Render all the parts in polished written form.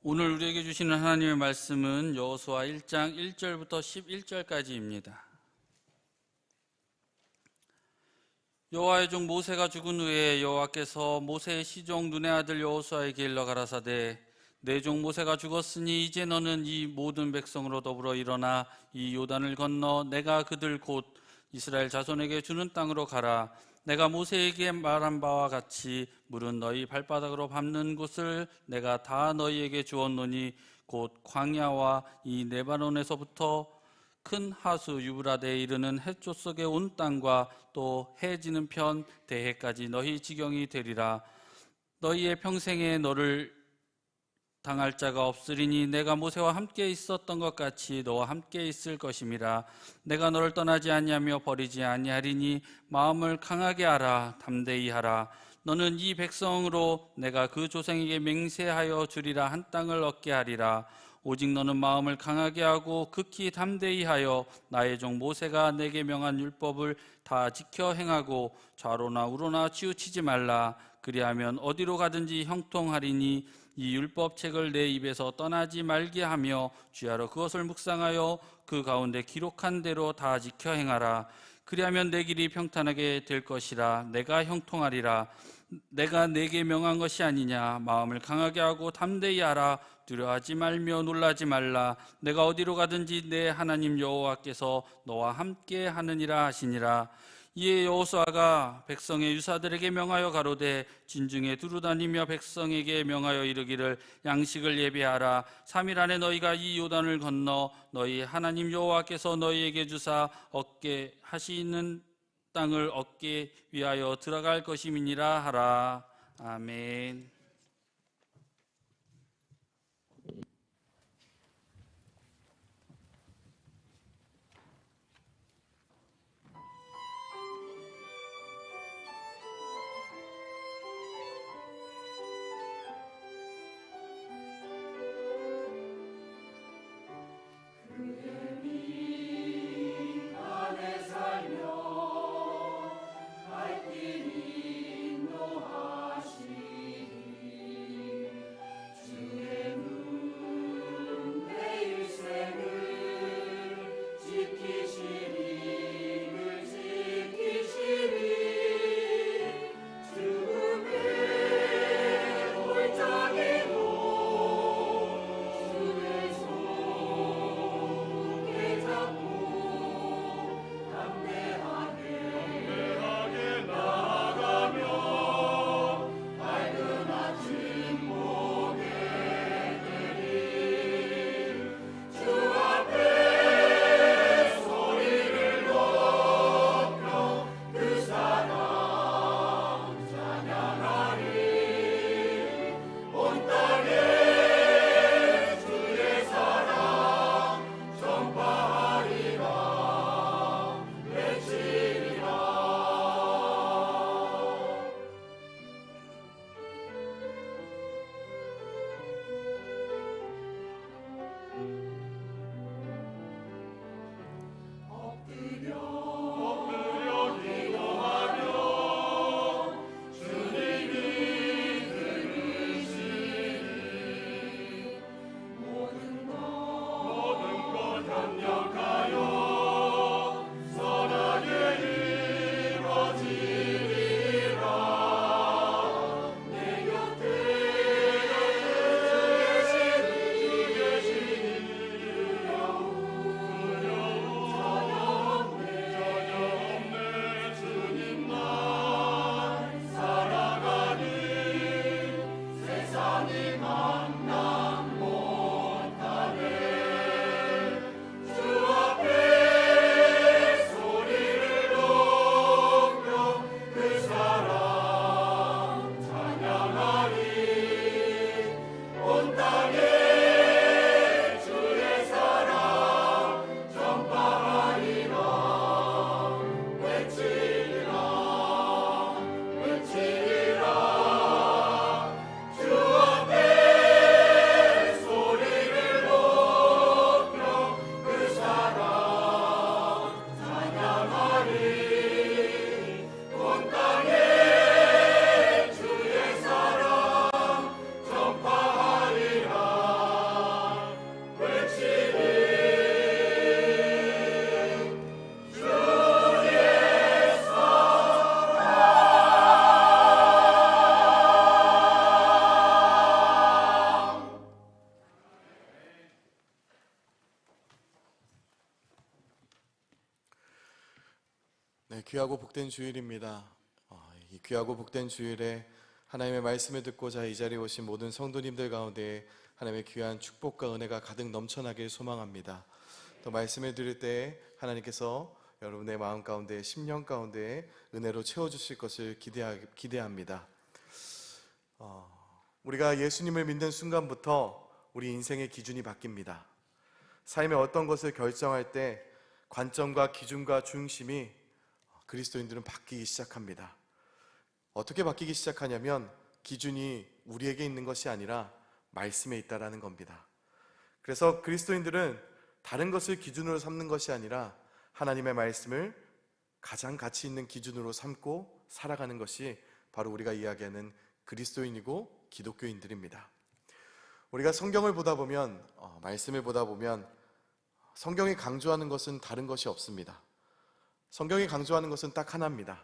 오늘 우리에게 주시는 하나님의 말씀은 여호수아 1장 1절부터 11절까지입니다. 여호와의 종 모세가 죽은 후에 여호와께서 모세의 시종 눈의 아들 여호수아에게 일러 가라사대 내 종 모세가 죽었으니 이제 너는 이 모든 백성으로 더불어 일어나 이 요단을 건너 내가 그들 곧 이스라엘 자손에게 주는 땅으로 가라. 내가 모세에게 말한 바와 같이 물은 너희 발바닥으로 밟는 곳을 내가 다 너희에게 주었노니 곧 광야와 이 레바논에서부터 큰 하수 유브라데에 이르는 해쪽 속의 온 땅과 또 해 지는 편 대해까지 너희 지경이 되리라. 너희의 평생에 너를 당할 자가 없으리니 내가 모세와 함께 있었던 것 같이 너와 함께 있을 것임이라. 내가 너를 떠나지 아니하며 버리지 아니하리니 마음을 강하게 하라. 담대히 하라. 너는 이 백성으로 내가 그 조상에게 맹세하여 주리라 한 땅을 얻게 하리라. 오직 너는 마음을 강하게 하고 극히 담대히 하여 나의 종 모세가 내게 명한 율법을 다 지켜 행하고 좌로나 우로나 치우치지 말라. 그리하면 어디로 가든지 형통하리니 이 율법책을 내 입에서 떠나지 말게 하며 주야로 그것을 묵상하여 그 가운데 기록한 대로 다 지켜 행하라. 그리하면 내 길이 평탄하게 될 것이라. 내가 형통하리라. 내가 내게 명한 것이 아니냐. 마음을 강하게 하고 담대히 하라. 두려워하지 말며 놀라지 말라. 내가 어디로 가든지 내 하나님 여호와께서 너와 함께 하느니라 하시니라. 이에 여호수아가 백성의 유사들에게 명하여 가로되 진중에 두루다니며 백성에게 명하여 이르기를 양식을 예비하라. 3일 안에 너희가 이 요단을 건너 너희 하나님 여호와께서 너희에게 주사 얻게 하시는 땅을 얻게 위하여 들어갈 것임이니라 하라. 아멘. 네, 귀하고 복된 주일입니다. 이 귀하고 복된 주일에 하나님의 말씀을 듣고자 이 자리에 오신 모든 성도님들 가운데 하나님의 귀한 축복과 은혜가 가득 넘쳐나길 소망합니다. 또 말씀을 드릴 때 하나님께서 여러분의 마음 가운데, 심령 가운데 은혜로 채워주실 것을 기대합니다. 우리가 예수님을 믿는 순간부터 우리 인생의 기준이 바뀝니다. 삶의 어떤 것을 결정할 때 관점과 기준과 중심이 그리스도인들은 바뀌기 시작합니다. 어떻게 바뀌기 시작하냐면 기준이 우리에게 있는 것이 아니라 말씀에 있다라는 겁니다. 그래서 그리스도인들은 다른 것을 기준으로 삼는 것이 아니라 하나님의 말씀을 가장 가치 있는 기준으로 삼고 살아가는 것이 바로 우리가 이야기하는 그리스도인이고 기독교인들입니다. 우리가 성경을 보다 보면, 말씀을 보다 보면 성경이 강조하는 것은 다른 것이 없습니다. 성경이 강조하는 것은 딱 하나입니다.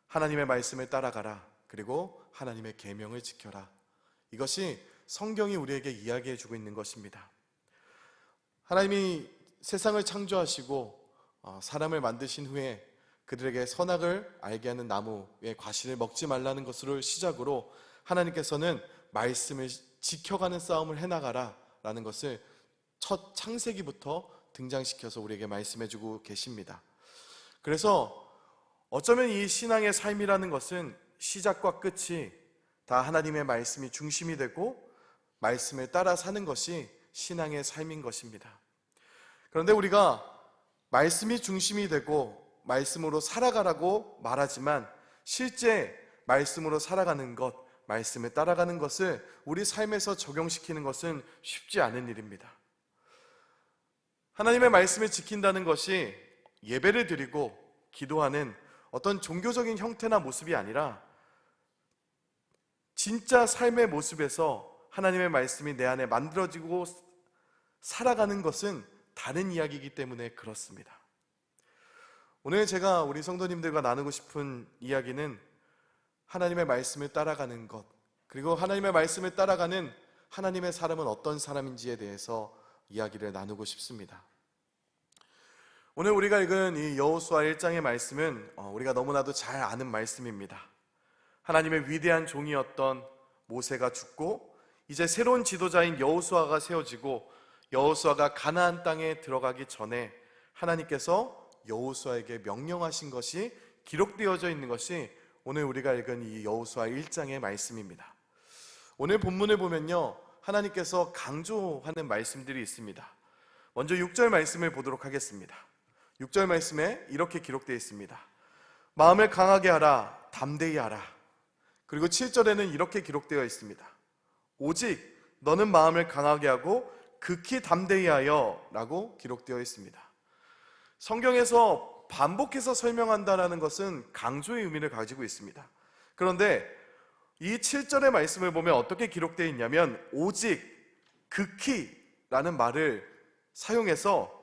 하나님의 말씀을 따라가라. 그리고 하나님의 계명을 지켜라. 이것이 성경이 우리에게 이야기해주고 있는 것입니다. 하나님이 세상을 창조하시고 사람을 만드신 후에 그들에게 선악을 알게 하는 나무의 과실을 먹지 말라는 것으로 시작으로 하나님께서는 말씀을 지켜가는 싸움을 해나가라 라는 것을 첫 창세기부터 등장시켜서 우리에게 말씀해주고 계십니다. 그래서 어쩌면 이 신앙의 삶이라는 것은 시작과 끝이 다 하나님의 말씀이 중심이 되고 말씀을 따라 사는 것이 신앙의 삶인 것입니다. 그런데 우리가 말씀이 중심이 되고 말씀으로 살아가라고 말하지만 실제 말씀으로 살아가는 것, 말씀을 따라가는 것을 우리 삶에서 적용시키는 것은 쉽지 않은 일입니다. 하나님의 말씀을 지킨다는 것이 예배를 드리고 기도하는 어떤 종교적인 형태나 모습이 아니라 진짜 삶의 모습에서 하나님의 말씀이 내 안에 만들어지고 살아가는 것은 다른 이야기이기 때문에 그렇습니다. 오늘 제가 우리 성도님들과 나누고 싶은 이야기는 하나님의 말씀을 따라가는 것, 그리고 하나님의 말씀을 따라가는 하나님의 사람은 어떤 사람인지에 대해서 이야기를 나누고 싶습니다. 오늘 우리가 읽은 이 여호수아 1장의 말씀은 우리가 너무나도 잘 아는 말씀입니다. 하나님의 위대한 종이었던 모세가 죽고 이제 새로운 지도자인 여호수아가 세워지고 여호수아가 가나안 땅에 들어가기 전에 하나님께서 여호수아에게 명령하신 것이 기록되어져 있는 것이 오늘 우리가 읽은 이 여호수아 1장의 말씀입니다. 오늘 본문을 보면요, 하나님께서 강조하는 말씀들이 있습니다. 먼저 6절 말씀을 보도록 하겠습니다. 6절 말씀에 이렇게 기록되어 있습니다. 마음을 강하게 하라, 담대히 하라. 그리고 7절에는 이렇게 기록되어 있습니다. 오직 너는 마음을 강하게 하고 극히 담대히 하여 라고 기록되어 있습니다. 성경에서 반복해서 설명한다는 것은 강조의 의미를 가지고 있습니다. 그런데 이 7절의 말씀을 보면 어떻게 기록되어 있냐면 오직 극히 라는 말을 사용해서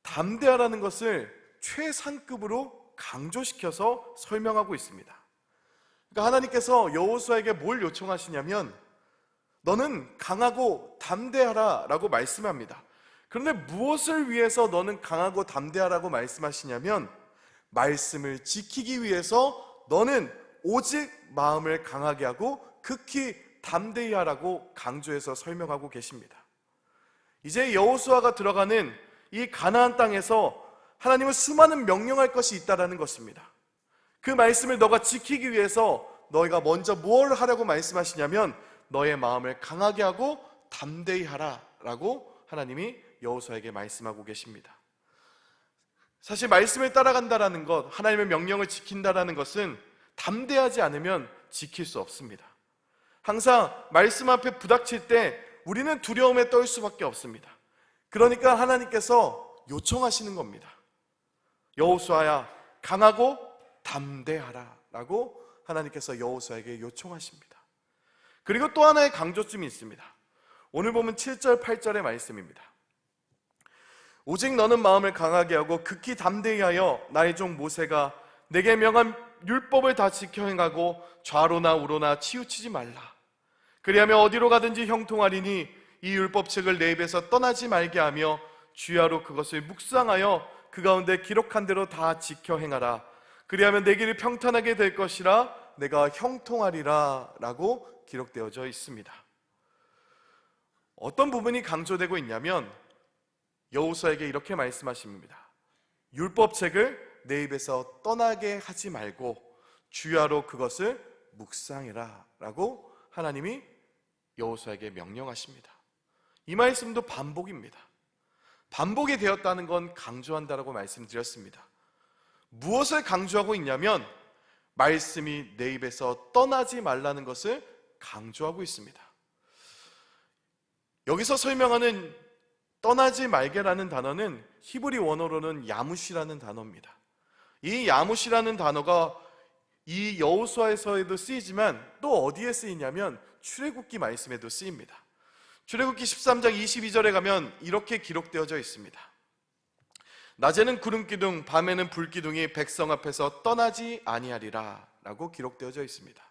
담대하라는 것을 최상급으로 강조시켜서 설명하고 있습니다. 그러니까 하나님께서 여호수아에게 뭘 요청하시냐면 너는 강하고 담대하라 라고 말씀합니다. 그런데 무엇을 위해서 너는 강하고 담대하라고 말씀하시냐면 말씀을 지키기 위해서 너는 오직 마음을 강하게 하고 극히 담대히 하라고 강조해서 설명하고 계십니다. 이제 여호수아가 들어가는 이 가나안 땅에서 하나님은 수많은 명령할 것이 있다라는 것입니다. 그 말씀을 너가 지키기 위해서 너희가 먼저 뭘 하라고 말씀하시냐면 너의 마음을 강하게 하고 담대히 하라 라고 하나님이 여호수아에게 말씀하고 계십니다. 사실 말씀을 따라간다라는 것, 하나님의 명령을 지킨다라는 것은 담대하지 않으면 지킬 수 없습니다. 항상 말씀 앞에 부닥칠 때 우리는 두려움에 떨 수밖에 없습니다. 그러니까 하나님께서 요청하시는 겁니다. 여호수아야, 강하고 담대하라 라고 하나님께서 여호수아에게 요청하십니다. 그리고 또 하나의 강조점이 있습니다. 오늘 보면 7절, 8절의 말씀입니다. 오직 너는 마음을 강하게 하고 극히 담대히 하여 나의 종 모세가 내게 명한 율법을 다 지켜 행하고 좌로나 우로나 치우치지 말라. 그리하면 어디로 가든지 형통하리니 이 율법책을 내 입에서 떠나지 말게 하며 주야로 그것을 묵상하여 그 가운데 기록한 대로 다 지켜 행하라. 그리하면 내 길이 평탄하게 될 것이라 내가 형통하리라 라고 기록되어져 있습니다. 어떤 부분이 강조되고 있냐면 여호수아에게 이렇게 말씀하십니다. 율법책을 내 입에서 떠나게 하지 말고 주야로 그것을 묵상해라 라고 하나님이 여호수아에게 명령하십니다. 이 말씀도 반복입니다. 반복이 되었다는 건 강조한다라고 말씀드렸습니다. 무엇을 강조하고 있냐면 말씀이 내 입에서 떠나지 말라는 것을 강조하고 있습니다. 여기서 설명하는 떠나지 말게라는 단어는 히브리 원어로는 야무시라는 단어입니다. 이 야무시라는 단어가 이 여호수아에서도 쓰이지만 또 어디에 쓰이냐면 출애굽기 말씀에도 쓰입니다. 출애굽기 13장 22절에 가면 이렇게 기록되어져 있습니다. 낮에는 구름기둥 밤에는 불기둥이 백성 앞에서 떠나지 아니하리라 라고 기록되어져 있습니다.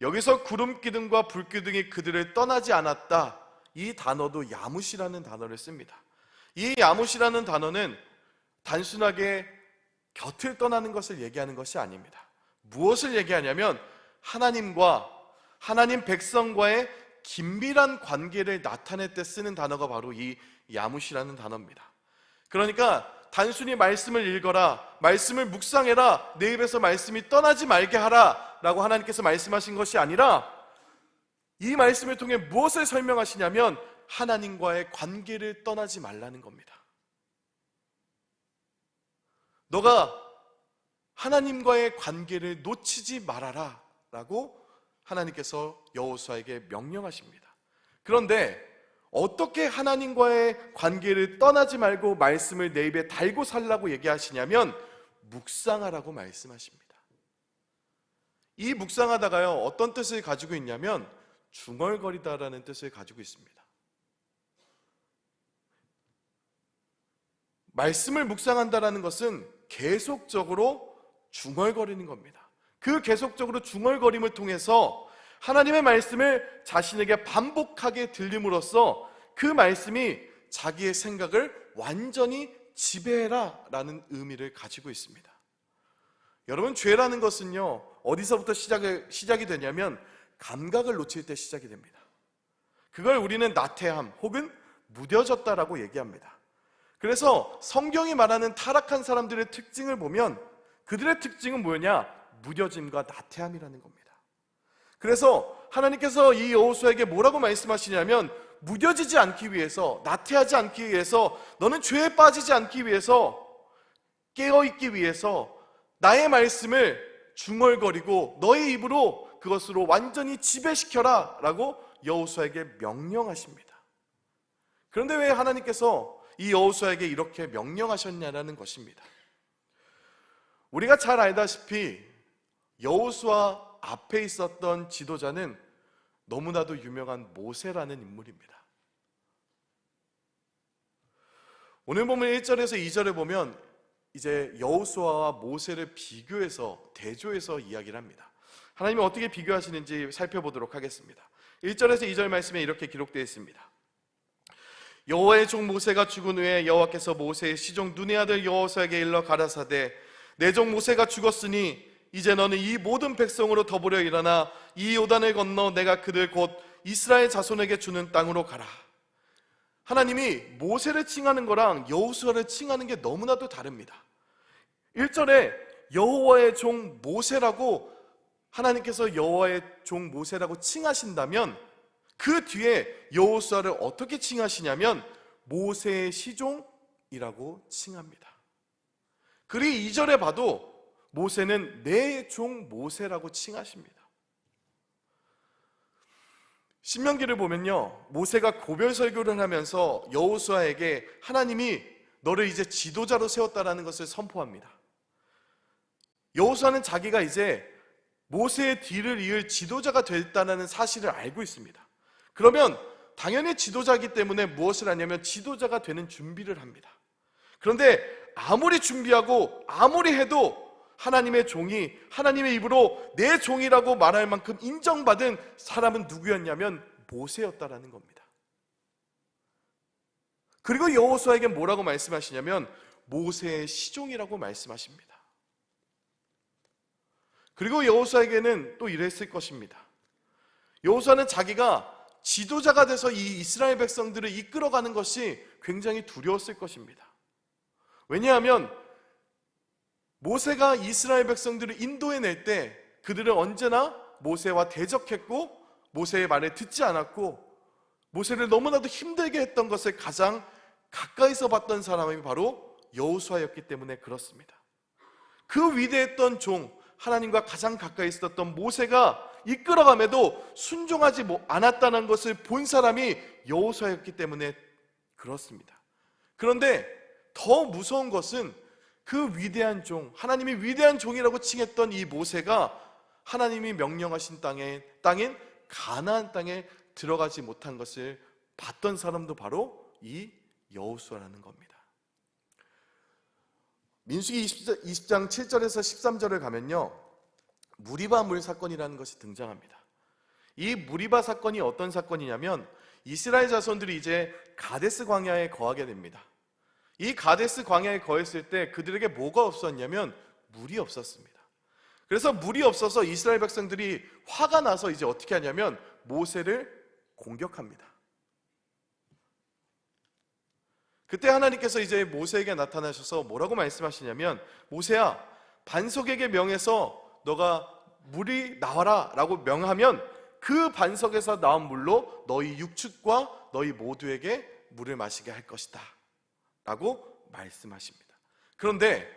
여기서 구름기둥과 불기둥이 그들을 떠나지 않았다, 이 단어도 야무시라는 단어를 씁니다. 이 야무시라는 단어는 단순하게 곁을 떠나는 것을 얘기하는 것이 아닙니다. 무엇을 얘기하냐면 하나님과 하나님 백성과의 긴밀한 관계를 나타낼 때 쓰는 단어가 바로 이 야무시라는 단어입니다. 그러니까 단순히 말씀을 읽어라, 말씀을 묵상해라, 내 입에서 말씀이 떠나지 말게 하라 라고 하나님께서 말씀하신 것이 아니라 이 말씀을 통해 무엇을 설명하시냐면 하나님과의 관계를 떠나지 말라는 겁니다. 너가 하나님과의 관계를 놓치지 말아라 라고 하나님께서 여호수아에게 명령하십니다. 그런데 어떻게 하나님과의 관계를 떠나지 말고 말씀을 내 입에 달고 살라고 얘기하시냐면 묵상하라고 말씀하십니다. 이 묵상하다가요, 어떤 뜻을 가지고 있냐면 중얼거리다라는 뜻을 가지고 있습니다. 말씀을 묵상한다라는 것은 계속적으로 중얼거리는 겁니다. 그 계속적으로 중얼거림을 통해서 하나님의 말씀을 자신에게 반복하게 들림으로써 그 말씀이 자기의 생각을 완전히 지배해라 라는 의미를 가지고 있습니다. 여러분, 죄라는 것은요, 어디서부터 시작이 되냐면 감각을 놓칠 때 시작이 됩니다. 그걸 우리는 나태함 혹은 무뎌졌다라고 얘기합니다. 그래서 성경이 말하는 타락한 사람들의 특징을 보면 그들의 특징은 뭐냐? 무뎌짐과 나태함이라는 겁니다. 그래서 하나님께서 이 여호수아에게 뭐라고 말씀하시냐면 무뎌지지 않기 위해서, 나태하지 않기 위해서, 너는 죄에 빠지지 않기 위해서, 깨어있기 위해서 나의 말씀을 중얼거리고 너의 입으로 그것으로 완전히 지배시켜라 라고 여호수아에게 명령하십니다. 그런데 왜 하나님께서 이 여호수아에게 이렇게 명령하셨냐라는 것입니다. 우리가 잘 알다시피 여호수아 앞에 있었던 지도자는 너무나도 유명한 모세라는 인물입니다. 오늘 보면 1절에서 2절에 보면 이제 여호수아와 모세를 비교해서 대조해서 이야기를 합니다. 하나님이 어떻게 비교하시는지 살펴보도록 하겠습니다. 1절에서 2절 말씀에 이렇게 기록되어 있습니다. 여호와의 종 모세가 죽은 후에 여호와께서 모세의 시종 눈의 아들 여호수아에게 일러 가라사대 내 종 모세가 죽었으니 이제 너는 이 모든 백성으로 더불어 일어나 이 요단을 건너 내가 그들 곧 이스라엘 자손에게 주는 땅으로 가라. 하나님이 모세를 칭하는 거랑 여호수아를 칭하는 게 너무나도 다릅니다. 1절에 여호와의 종 모세라고 하나님께서 여호와의 종 모세라고 칭하신다면 그 뒤에 여호수아를 어떻게 칭하시냐면 모세의 시종이라고 칭합니다. 그리고 2절에 봐도 모세는 내 종 모세라고 칭하십니다. 신명기를 보면요, 모세가 고별 설교를 하면서 여호수아에게 하나님이 너를 이제 지도자로 세웠다라는 것을 선포합니다. 여호수아는 자기가 이제 모세의 뒤를 이을 지도자가 됐다는 사실을 알고 있습니다. 그러면 당연히 지도자이기 때문에 무엇을 하냐면 지도자가 되는 준비를 합니다. 그런데 아무리 준비하고 아무리 해도 하나님의 종이 하나님의 입으로 내 종이라고 말할 만큼 인정받은 사람은 누구였냐면 모세였다라는 겁니다. 그리고 여호수아에게 뭐라고 말씀하시냐면 모세의 시종이라고 말씀하십니다. 그리고 여호수아에게는 또 이랬을 것입니다. 여호수아는 자기가 지도자가 돼서 이 이스라엘 백성들을 이끌어가는 것이 굉장히 두려웠을 것입니다. 왜냐하면 모세가 이스라엘 백성들을 인도해낼 때 그들은 언제나 모세와 대적했고 모세의 말을 듣지 않았고 모세를 너무나도 힘들게 했던 것을 가장 가까이서 봤던 사람이 바로 여호수아였기 때문에 그렇습니다. 그 위대했던 종, 하나님과 가장 가까이 있었던 모세가 이끌어감에도 순종하지 않았다는 것을 본 사람이 여호수아였기 때문에 그렇습니다. 그런데 더 무서운 것은 그 위대한 종, 하나님이 위대한 종이라고 칭했던 이 모세가 하나님이 명령하신 땅인 가나안 땅에 들어가지 못한 것을 봤던 사람도 바로 이 여호수아라는 겁니다. 민수기 20장 7절에서 13절을 가면요, 무리바 물 사건이라는 것이 등장합니다. 이 무리바 사건이 어떤 사건이냐면 이스라엘 자손들이 이제 가데스 광야에 거하게 됩니다. 이 가데스 광야에 거했을 때 그들에게 뭐가 없었냐면 물이 없었습니다. 그래서 물이 없어서 이스라엘 백성들이 화가 나서 이제 어떻게 하냐면 모세를 공격합니다. 그때 하나님께서 이제 모세에게 나타나셔서 뭐라고 말씀하시냐면, 모세야, 반석에게 명해서 너가 물이 나와라 라고 명하면 그 반석에서 나온 물로 너희 육축과 너희 모두에게 물을 마시게 할 것이다 라고 말씀하십니다. 그런데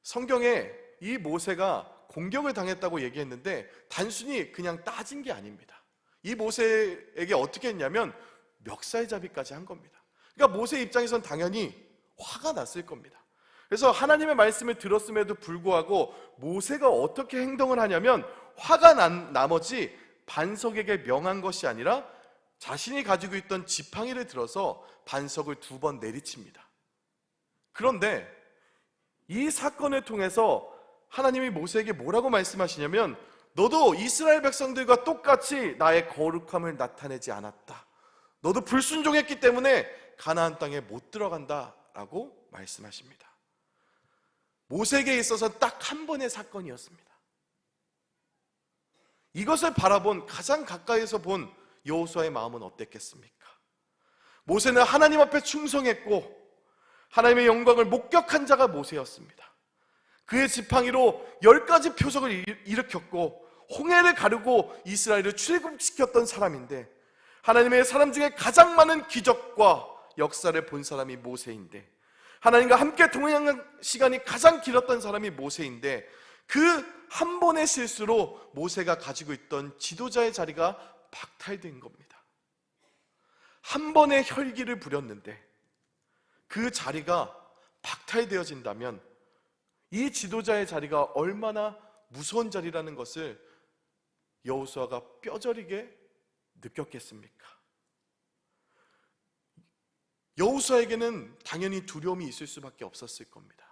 성경에 이 모세가 공격을 당했다고 얘기했는데 단순히 그냥 따진 게 아닙니다. 이 모세에게 어떻게 했냐면 멱살잡이까지 한 겁니다. 그러니까 모세 입장에선 당연히 화가 났을 겁니다. 그래서 하나님의 말씀을 들었음에도 불구하고 모세가 어떻게 행동을 하냐면 화가 난 나머지 반석에게 명한 것이 아니라 자신이 가지고 있던 지팡이를 들어서 반석을 2번 내리칩니다. 그런데 이 사건을 통해서 하나님이 모세에게 뭐라고 말씀하시냐면, 너도 이스라엘 백성들과 똑같이 나의 거룩함을 나타내지 않았다. 너도 불순종했기 때문에 가나안 땅에 못 들어간다 라고 말씀하십니다. 모세에게 있어서 딱 한 번의 사건이었습니다. 이것을 바라본, 가장 가까이서 본 여호수아의 마음은 어땠겠습니까? 모세는 하나님 앞에 충성했고 하나님의 영광을 목격한 자가 모세였습니다. 그의 지팡이로 10가지 표적을 일으켰고 홍해를 가르고 이스라엘을 출애굽시켰던 사람인데, 하나님의 사람 중에 가장 많은 기적과 역사를 본 사람이 모세인데, 하나님과 함께 동행한 시간이 가장 길었던 사람이 모세인데, 그 한 번의 실수로 모세가 가지고 있던 지도자의 자리가 박탈된 겁니다. 한 번의 혈기를 부렸는데 그 자리가 박탈되어진다면 이 지도자의 자리가 얼마나 무서운 자리라는 것을 여호수아가 뼈저리게 느꼈겠습니까? 여호수아에게는 당연히 두려움이 있을 수밖에 없었을 겁니다.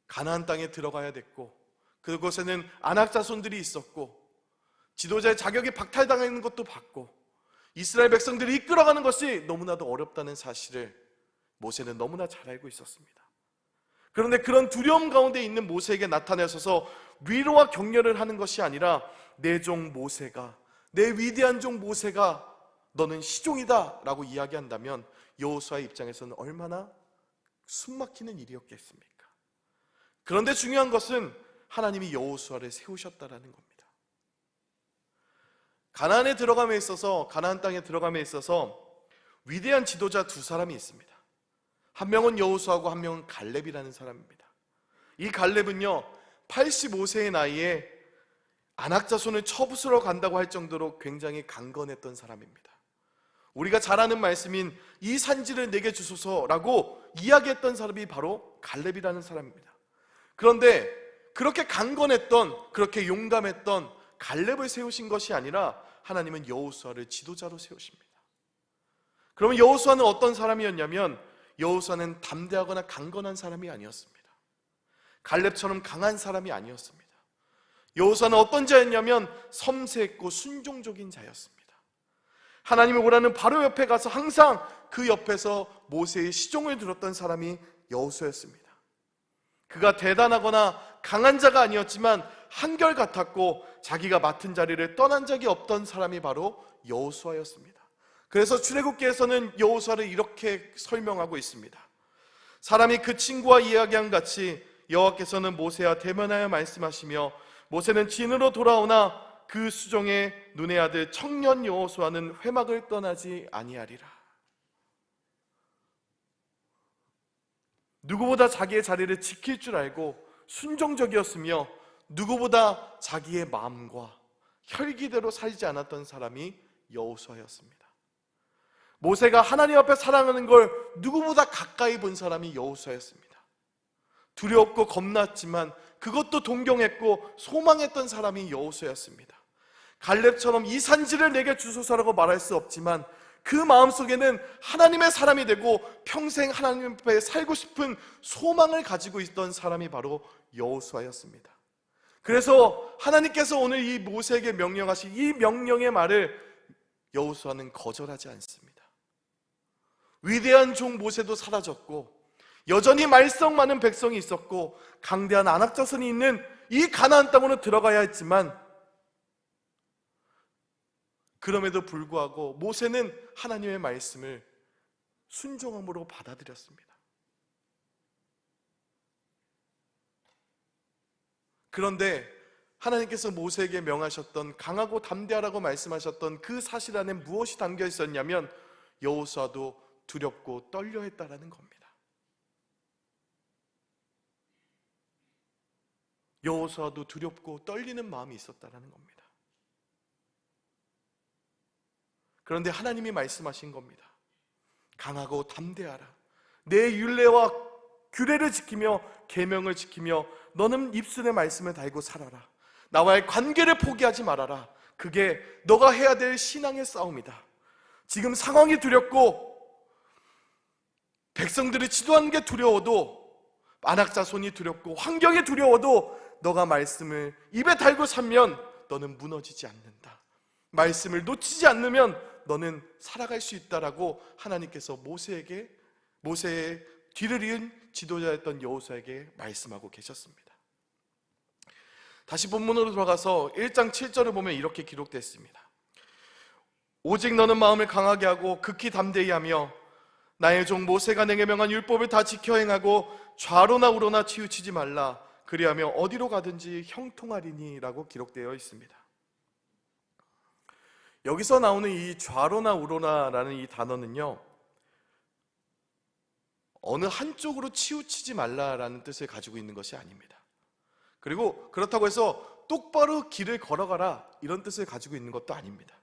가나안 땅에 들어가야 됐고 그곳에는 아낙 자손들이 있었고 지도자의 자격이 박탈당하는 것도 봤고 이스라엘 백성들이 이끌어가는 것이 너무나도 어렵다는 사실을 모세는 너무나 잘 알고 있었습니다. 그런데 그런 두려움 가운데 있는 모세에게 나타나셔서 위로와 격려를 하는 것이 아니라, 내 종 모세가, 내 위대한 종 모세가 너는 시종이다 라고 이야기한다면 여호수아의 입장에서는 얼마나 숨막히는 일이었겠습니까? 그런데 중요한 것은 하나님이 여호수아를 세우셨다라는 겁니다. 가나안에 들어감에 있어서, 가나안 땅에 들어감에 있어서 위대한 지도자 2사람이 있습니다. 한 명은 여호수아고 한 명은 갈렙이라는 사람입니다. 이 갈렙은요 85세의 나이에 아낙 자손을 쳐부수러 간다고 할 정도로 굉장히 강건했던 사람입니다. 우리가 잘 아는 말씀인 이 산지를 내게 주소서라고 이야기했던 사람이 바로 갈렙이라는 사람입니다. 그런데 그렇게 강건했던, 그렇게 용감했던 갈렙을 세우신 것이 아니라 하나님은 여호수아를 지도자로 세우십니다. 그러면 여호수아는 어떤 사람이었냐면, 여호수아는 담대하거나 강건한 사람이 아니었습니다. 갈렙처럼 강한 사람이 아니었습니다. 여호수아는 어떤 자였냐면 섬세했고 순종적인 자였습니다. 하나님이 오라는 바로 옆에 가서 항상 그 옆에서 모세의 시종을 들었던 사람이 여호수아였습니다. 그가 대단하거나 강한 자가 아니었지만 한결같았고 자기가 맡은 자리를 떠난 적이 없던 사람이 바로 여호수아였습니다. 그래서 출애굽기에서는 여호수아를 이렇게 설명하고 있습니다. 사람이 그 친구와 이야기한 같이 여호와께서는 모세와 대면하여 말씀하시며 모세는 진으로 돌아오나 그 수종의 눈의 아들 청년 여호수아는 회막을 떠나지 아니하리라. 누구보다 자기의 자리를 지킬 줄 알고 순종적이었으며 누구보다 자기의 마음과 혈기대로 살지 않았던 사람이 여호수아였습니다. 모세가 하나님 앞에 사랑하는 걸 누구보다 가까이 본 사람이 여호수아였습니다. 두렵고 겁났지만 그것도 동경했고 소망했던 사람이 여호수아였습니다. 갈렙처럼 이 산지를 내게 주소서라고 말할 수 없지만 그 마음속에는 하나님의 사람이 되고 평생 하나님 앞에 살고 싶은 소망을 가지고 있던 사람이 바로 여호수아였습니다. 그래서 하나님께서 오늘 이 모세에게 명령하신 이 명령의 말을 여호수아는 거절하지 않습니다. 위대한 종 모세도 사라졌고 여전히 말썽 많은 백성이 있었고 강대한 안악자손이 있는 이 가나안 땅으로 들어가야 했지만 그럼에도 불구하고 모세는 하나님의 말씀을 순종함으로 받아들였습니다. 그런데 하나님께서 모세에게 명하셨던 강하고 담대하라고 말씀하셨던 그 사실 안에 무엇이 담겨 있었냐면 여호수아도 두렵고 떨려했다라는 겁니다. 여호수아도 두렵고 떨리는 마음이 있었다라는 겁니다. 그런데 하나님이 말씀하신 겁니다. 강하고 담대하라. 내 율례와 규례를 지키며 계명을 지키며 너는 입술의 말씀을 달고 살아라. 나와의 관계를 포기하지 말아라. 그게 너가 해야 될 신앙의 싸움이다. 지금 상황이 두렵고 백성들이 지도하는 게 두려워도 안악자손이 두렵고 환경이 두려워도 너가 말씀을 입에 달고 살면 너는 무너지지 않는다. 말씀을 놓치지 않으면 너는 살아갈 수 있다라고 하나님께서 모세의 뒤를 이은 지도자였던 여호수아에게 말씀하고 계셨습니다. 다시 본문으로 돌아가서 1장 7절을 보면 이렇게 기록됐습니다. 오직 너는 마음을 강하게 하고 극히 담대히 하며 나의 종 모세가 내게 명한 율법을 다 지켜 행하고 좌로나 우로나 치우치지 말라. 그리하며 어디로 가든지 형통하리니 라고 기록되어 있습니다. 여기서 나오는 이 좌로나 우로나라는 이 단어는요, 어느 한쪽으로 치우치지 말라라는 뜻을 가지고 있는 것이 아닙니다. 그리고 그렇다고 해서 똑바로 길을 걸어가라 이런 뜻을 가지고 있는 것도 아닙니다.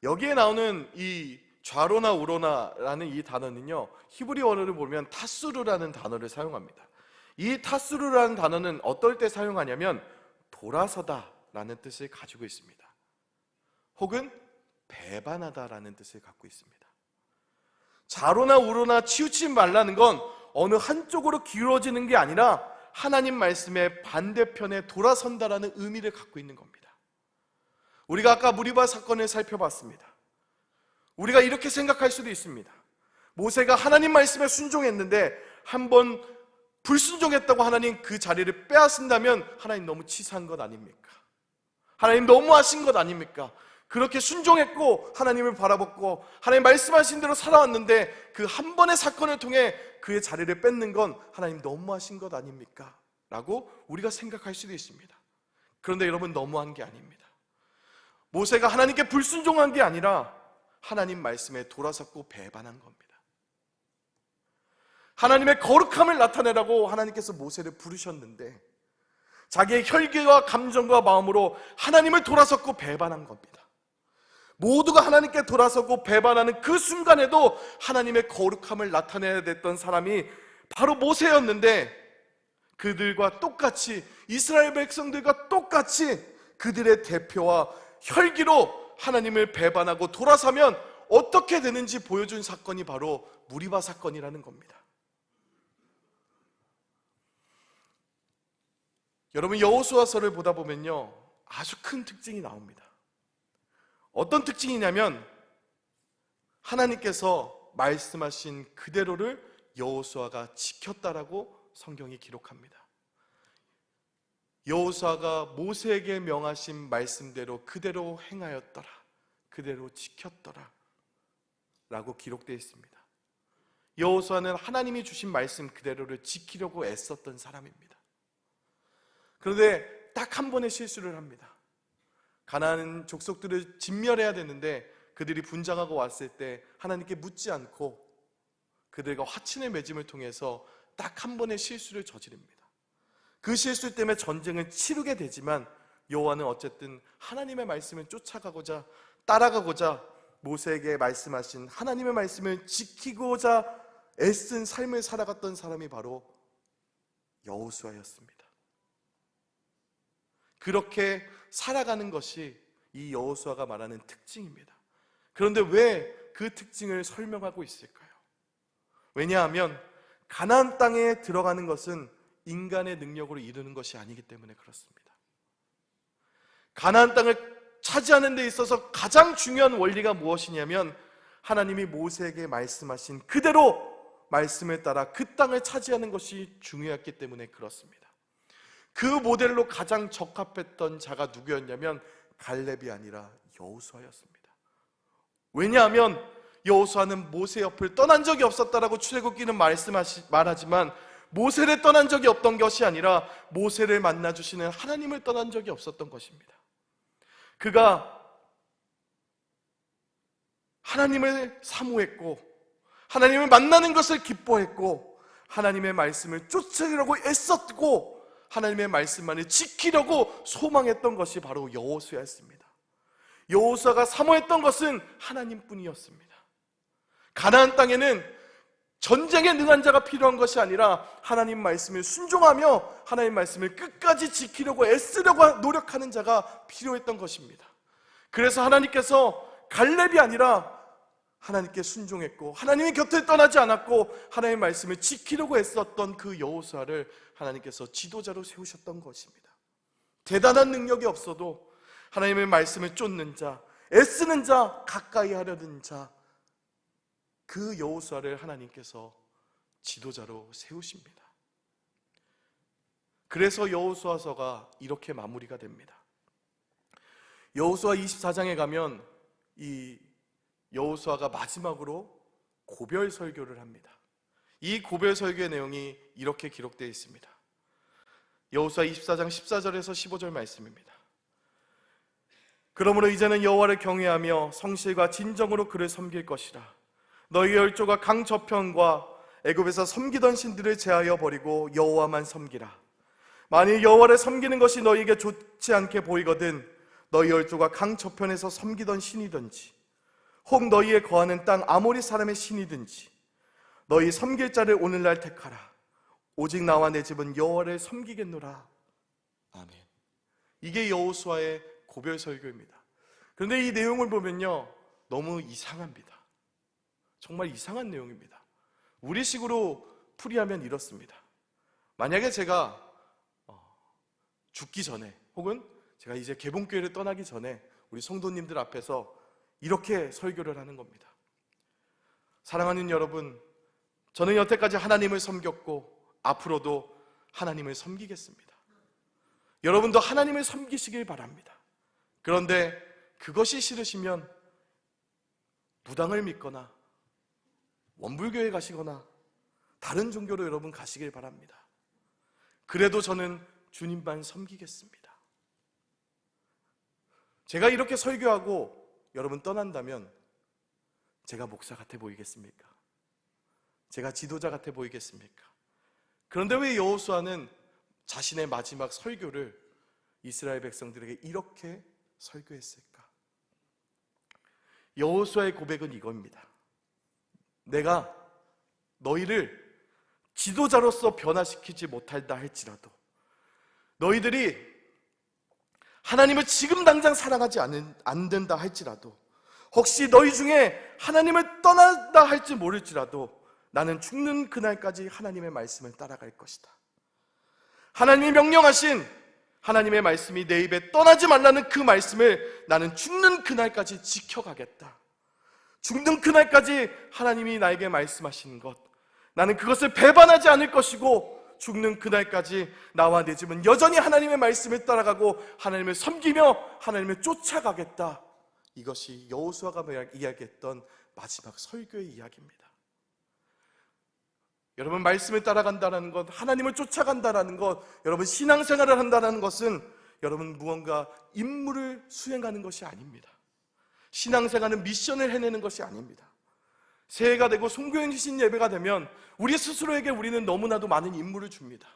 여기에 나오는 이 좌로나 우로나라는 이 단어는요, 히브리 언어를 보면 타수르라는 단어를 사용합니다. 이 타수르라는 단어는 어떨 때 사용하냐면 돌아서다 라는 뜻을 가지고 있습니다. 혹은 배반하다라는 뜻을 갖고 있습니다. 좌로나 우로나 치우치지 말라는 건 어느 한쪽으로 기울어지는 게 아니라 하나님 말씀의 반대편에 돌아선다라는 의미를 갖고 있는 겁니다. 우리가 아까 무리바 사건을 살펴봤습니다. 우리가 이렇게 생각할 수도 있습니다. 모세가 하나님 말씀에 순종했는데 한번 불순종했다고 하나님 그 자리를 빼앗는다면 하나님 너무 치사한 것 아닙니까? 하나님 너무하신 것 아닙니까? 그렇게 순종했고 하나님을 바라봤고 하나님 말씀하신 대로 살아왔는데 그 한 번의 사건을 통해 그의 자리를 뺏는 건 하나님 너무하신 것 아닙니까? 라고 우리가 생각할 수도 있습니다. 그런데 여러분, 너무한 게 아닙니다. 모세가 하나님께 불순종한 게 아니라 하나님 말씀에 돌아섰고 배반한 겁니다. 하나님의 거룩함을 나타내라고 하나님께서 모세를 부르셨는데 자기의 혈기와 감정과 마음으로 하나님을 돌아섰고 배반한 겁니다. 모두가 하나님께 돌아서고 배반하는 그 순간에도 하나님의 거룩함을 나타내야 됐던 사람이 바로 모세였는데 그들과 똑같이, 이스라엘 백성들과 똑같이 그들의 대표와 혈기로 하나님을 배반하고 돌아서면 어떻게 되는지 보여준 사건이 바로 무리바 사건이라는 겁니다. 여러분, 여호수아서를 보다 보면요, 아주 큰 특징이 나옵니다. 어떤 특징이냐면 하나님께서 말씀하신 그대로를 여호수아가 지켰다라고 성경이 기록합니다. 여호수아가 모세에게 명하신 말씀대로 그대로 행하였더라, 그대로 지켰더라 라고 기록되어 있습니다. 여호수아는 하나님이 주신 말씀 그대로를 지키려고 애썼던 사람입니다. 그런데 딱 한 번의 실수를 합니다. 가나안 족속들을 진멸해야 되는데 그들이 분장하고 왔을 때 하나님께 묻지 않고 그들과 화친의 맺음을 통해서 딱 한 번의 실수를 저지릅니다. 그 실수 때문에 전쟁을 치르게 되지만 여호와는 어쨌든 하나님의 말씀을 쫓아가고자 따라가고자 모세에게 말씀하신 하나님의 말씀을 지키고자 애쓴 삶을 살아갔던 사람이 바로 여호수아였습니다. 그렇게 살아가는 것이 이 여호수아가 말하는 특징입니다. 그런데 왜 그 특징을 설명하고 있을까요? 왜냐하면 가나안 땅에 들어가는 것은 인간의 능력으로 이루는 것이 아니기 때문에 그렇습니다. 가나안 땅을 차지하는 데 있어서 가장 중요한 원리가 무엇이냐면 하나님이 모세에게 말씀하신 그대로 말씀을 따라 그 땅을 차지하는 것이 중요했기 때문에 그렇습니다. 그 모델로 가장 적합했던 자가 누구였냐면 갈렙이 아니라 여호수아였습니다. 왜냐하면 여호수아는 모세 옆을 떠난 적이 없었다라고 출애굽기는 말하지만 모세를 떠난 적이 없던 것이 아니라 모세를 만나주시는 하나님을 떠난 적이 없었던 것입니다. 그가 하나님을 사모했고 하나님을 만나는 것을 기뻐했고 하나님의 말씀을 쫓으려고 애썼고 하나님의 말씀만을 지키려고 소망했던 것이 바로 여호수아였습니다. 여호수아가 사모했던 것은 하나님뿐이었습니다. 가나안 땅에는 전쟁에 능한 자가 필요한 것이 아니라 하나님 말씀을 순종하며 하나님 말씀을 끝까지 지키려고 애쓰려고 노력하는 자가 필요했던 것입니다. 그래서 하나님께서 갈렙이 아니라 하나님께 순종했고 하나님의 곁을 떠나지 않았고 하나님의 말씀을 지키려고 애썼던 그 여호수아를 하나님께서 지도자로 세우셨던 것입니다. 대단한 능력이 없어도 하나님의 말씀을 쫓는 자, 애쓰는 자, 가까이 하려는 자, 그 여호수아를 하나님께서 지도자로 세우십니다. 그래서 여호수아서가 이렇게 마무리가 됩니다. 여호수아 24장에 가면 이 여호수아가 마지막으로 고별 설교를 합니다. 이 고별 설교의 내용이 이렇게 기록되어 있습니다. 여호수아 24장 14절에서 15절 말씀입니다. 그러므로 이제는 여호와를 경외하며 성실과 진정으로 그를 섬길 것이라. 너희 열조가 강 저편과 애굽에서 섬기던 신들을 제하여 버리고 여호와만 섬기라. 만일 여호와를 섬기는 것이 너희에게 좋지 않게 보이거든 너희 열조가 강 저편에서 섬기던 신이든지 혹 너희의 거하는 땅 아모리 사람의 신이든지 너희 섬길 자를 오늘날 택하라. 오직 나와 내 집은 여호와를 섬기겠노라. 아멘. 이게 여호수아의 고별 설교입니다. 그런데 이 내용을 보면요 너무 이상합니다. 정말 이상한 내용입니다. 우리식으로 풀이하면 이렇습니다. 만약에 제가 죽기 전에 혹은 제가 이제 개봉교회를 떠나기 전에 우리 성도님들 앞에서 이렇게 설교를 하는 겁니다. 사랑하는 여러분, 저는 여태까지 하나님을 섬겼고 앞으로도 하나님을 섬기겠습니다. 여러분도 하나님을 섬기시길 바랍니다. 그런데 그것이 싫으시면 무당을 믿거나 원불교에 가시거나 다른 종교로 여러분 가시길 바랍니다. 그래도 저는 주님만 섬기겠습니다. 제가 이렇게 설교하고 여러분 떠난다면 제가 목사 같아 보이겠습니까? 제가 지도자 같아 보이겠습니까? 그런데 왜 여호수아는 자신의 마지막 설교를 이스라엘 백성들에게 이렇게 설교했을까? 여호수아의 고백은 이겁니다. 내가 너희를 지도자로서 변화시키지 못한다 할지라도 너희들이 하나님을 지금 당장 사랑하지 않는다 할지라도 혹시 너희 중에 하나님을 떠난다 할지 모를지라도 나는 죽는 그날까지 하나님의 말씀을 따라갈 것이다. 하나님이 명령하신 하나님의 말씀이 내 입에 떠나지 말라는 그 말씀을 나는 죽는 그날까지 지켜가겠다. 죽는 그날까지 하나님이 나에게 말씀하시는 것, 나는 그것을 배반하지 않을 것이고, 죽는 그날까지 나와 내 집은 여전히 하나님의 말씀을 따라가고 하나님을 섬기며 하나님을 쫓아가겠다. 이것이 여호수아가 이야기했던 마지막 설교의 이야기입니다. 여러분, 말씀을 따라간다는 것, 하나님을 쫓아간다는 것, 여러분 신앙생활을 한다는 것은 여러분 무언가 임무를 수행하는 것이 아닙니다. 신앙생활은 미션을 해내는 것이 아닙니다. 새해가 되고 송교인 예배가 되면 우리 스스로에게 우리는 너무나도 많은 임무를 줍니다.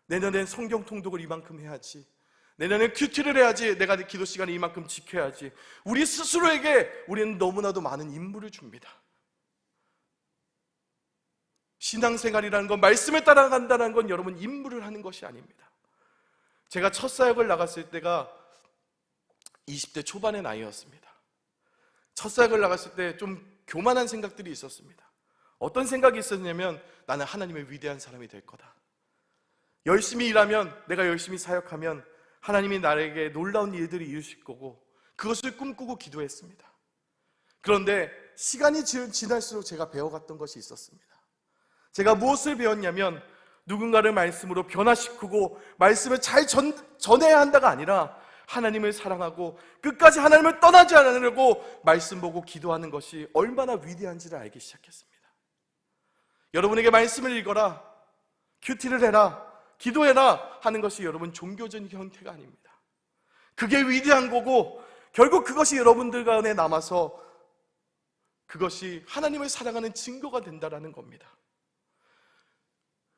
내년엔 성경 통독을 이만큼 해야지, 내년엔 큐티를 해야지, 내가 기도 시간을 이만큼 지켜야지. 우리 스스로에게 우리는 너무나도 많은 임무를 줍니다. 신앙생활이라는 건, 말씀을 따라간다는 건 여러분 임무를 하는 것이 아닙니다. 제가 첫 사역을 나갔을 때가 20대 초반의 나이였습니다. 첫 사역을 나갔을 때 좀 교만한 생각들이 있었습니다. 어떤 생각이 있었냐면, 나는 하나님의 위대한 사람이 될 거다. 열심히 일하면, 내가 열심히 사역하면 하나님이 나에게 놀라운 일들이 이루실 거고, 그것을 꿈꾸고 기도했습니다. 그런데 시간이 지날수록 제가 배워갔던 것이 있었습니다. 제가 무엇을 배웠냐면, 누군가를 말씀으로 변화시키고 말씀을 잘 전해야 한다가 아니라 하나님을 사랑하고 끝까지 하나님을 떠나지 않으려고 말씀 보고 기도하는 것이 얼마나 위대한지를 알기 시작했습니다. 여러분에게 말씀을 읽어라, 큐티를 해라, 기도해라 하는 것이 여러분 종교적인 형태가 아닙니다. 그게 위대한 거고, 결국 그것이 여러분들 가운데 남아서 그것이 하나님을 사랑하는 증거가 된다는 겁니다.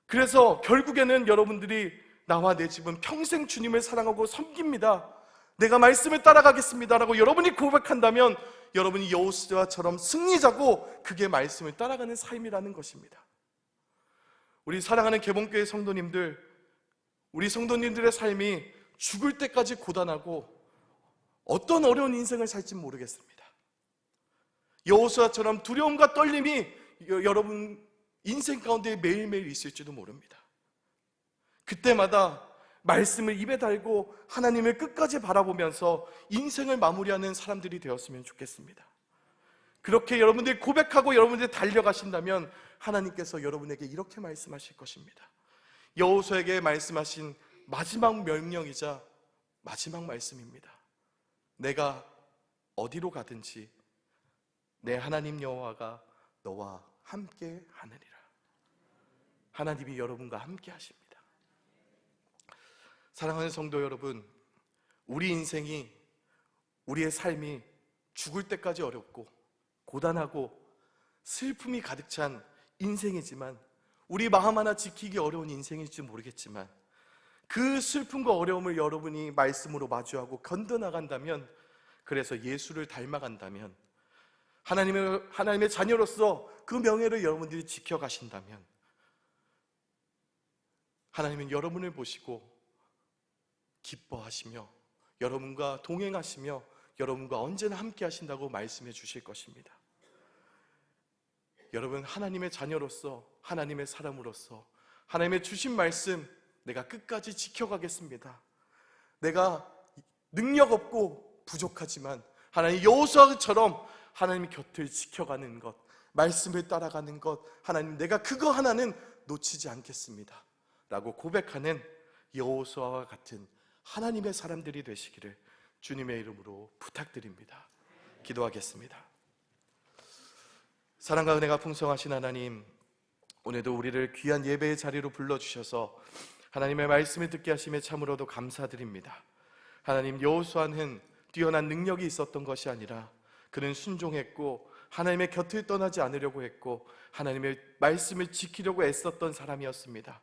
그래서 결국에는 여러분들이, 나와 내 집은 평생 주님을 사랑하고 섬깁니다, 내가 말씀을 따라가겠습니다 라고 여러분이 고백한다면 여러분이 여호수아처럼 승리자고, 그게 말씀을 따라가는 삶이라는 것입니다. 우리 사랑하는 개봉교회 성도님들, 우리 성도님들의 삶이 죽을 때까지 고단하고 어떤 어려운 인생을 살지 모르겠습니다. 여호수아처럼 두려움과 떨림이 여러분 인생 가운데 매일매일 있을지도 모릅니다. 그때마다 말씀을 입에 달고 하나님을 끝까지 바라보면서 인생을 마무리하는 사람들이 되었으면 좋겠습니다. 그렇게 여러분들이 고백하고 여러분들이 달려가신다면 하나님께서 여러분에게 이렇게 말씀하실 것입니다. 여호수아에게 말씀하신 마지막 명령이자 마지막 말씀입니다. 내가 어디로 가든지 내 하나님 여호와가 너와 함께 하느니라. 하나님이 여러분과 함께 하십니다. 사랑하는 성도 여러분, 우리 인생이, 우리의 삶이 죽을 때까지 어렵고 고단하고 슬픔이 가득 찬 인생이지만, 우리 마음 하나 지키기 어려운 인생일지 모르겠지만, 그 슬픔과 어려움을 여러분이 말씀으로 마주하고 건너나간다면, 그래서 예수를 닮아간다면, 하나님의 자녀로서 그 명예를 여러분들이 지켜가신다면, 하나님은 여러분을 보시고 기뻐하시며 여러분과 동행하시며 여러분과 언제나 함께 하신다고 말씀해 주실 것입니다. 여러분, 하나님의 자녀로서, 하나님의 사람으로서 하나님의 주신 말씀 내가 끝까지 지켜가겠습니다. 내가 능력 없고 부족하지만 하나님 여호수아처럼 하나님의 곁을 지켜가는 것, 말씀을 따라가는 것, 하나님 내가 그거 하나는 놓치지 않겠습니다 라고 고백하는 여호수아와 같은 하나님의 사람들이 되시기를 주님의 이름으로 부탁드립니다. 기도하겠습니다. 사랑과 은혜가 풍성하신 하나님, 오늘도 우리를 귀한 예배의 자리로 불러주셔서 하나님의 말씀을 듣게 하심에 참으로도 감사드립니다. 하나님, 여호수아는 뛰어난 능력이 있었던 것이 아니라 그는 순종했고 하나님의 곁을 떠나지 않으려고 했고 하나님의 말씀을 지키려고 애썼던 사람이었습니다.